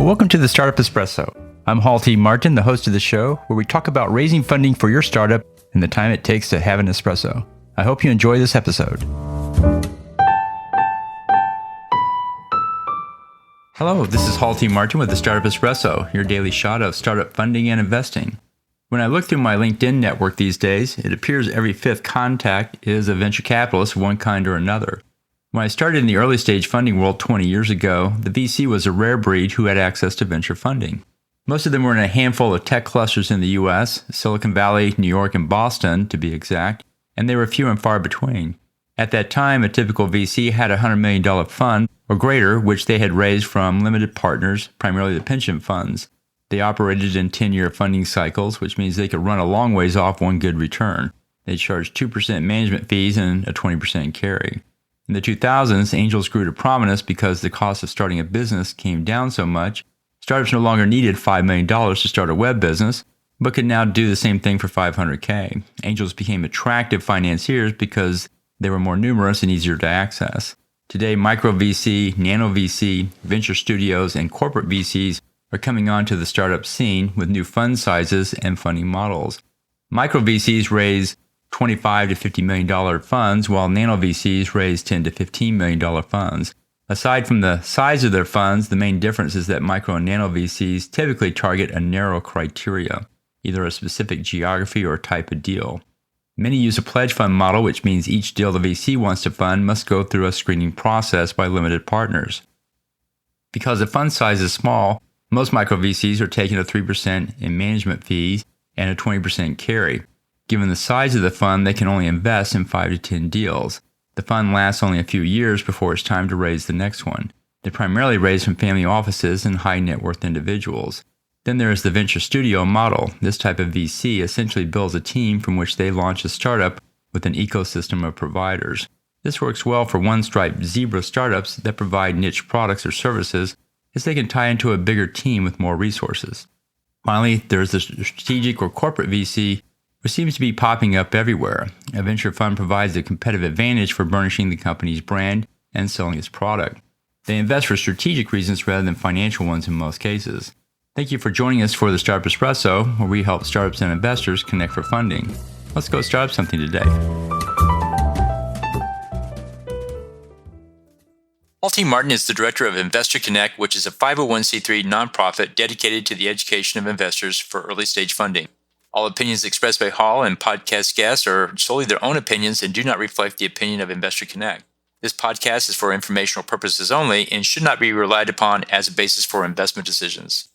Welcome to the Startup Espresso. I'm Hall T. Martin, the host of the show, where we talk about raising funding for your startup and the time it takes to have an espresso. I hope you enjoy this episode. Hello, this is Hall T. Martin with the Startup Espresso, your daily shot of startup funding and investing. When I look through my LinkedIn network these days, it appears every fifth contact is a venture capitalist of one kind or another. When I started in the early stage funding world 20 years ago, the VC was a rare breed who had access to venture funding. Most of them were in a handful of tech clusters in the US, Silicon Valley, New York, and Boston to be exact, and they were few and far between. At that time, a typical VC had a $100 million fund or greater, which they had raised from limited partners, primarily the pension funds. They operated in 10-year funding cycles, which means they could run a long ways off one good return. They charged 2% management fees and a 20% carry. In the 2000s, angels grew to prominence because the cost of starting a business came down so much. Startups no longer needed $5 million to start a web business, but could now do the same thing for $500K. Angels became attractive financiers because they were more numerous and easier to access. Today, micro VC, nano VC, venture studios, and corporate VCs are coming onto the startup scene with new fund sizes and funding models. Micro VCs raise $25 to $50 million funds, while nano VCs raise $10 to $15 million funds. Aside from the size of their funds, the main difference is that micro and nano VCs typically target a narrow criteria, either a specific geography or type of deal. Many use a pledge fund model, which means each deal the VC wants to fund must go through a screening process by limited partners. Because the fund size is small, most micro VCs are taking a 3% in management fees and a 20% carry. Given the size of the fund, they can only invest in 5 to 10 deals. The fund lasts only a few years before it's time to raise the next one. They primarily raise from family offices and high net worth individuals. Then there is the venture studio model. This type of VC essentially builds a team from which they launch a startup with an ecosystem of providers. This works well for one-stripe zebra startups that provide niche products or services, as they can tie into a bigger team with more resources. Finally, there is the strategic or corporate VC, which seems to be popping up everywhere. A venture fund provides a competitive advantage for burnishing the company's brand and selling its product. They invest for strategic reasons rather than financial ones in most cases. Thank you for joining us for the Startup Espresso, where we help startups and investors connect for funding. Let's go start up something today. Hall T. Martin is the director of Investor Connect, which is a 501c3 nonprofit dedicated to the education of investors for early stage funding. All opinions expressed by Hall and podcast guests are solely their own opinions and do not reflect the opinion of Investor Connect. This podcast is for informational purposes only and should not be relied upon as a basis for investment decisions.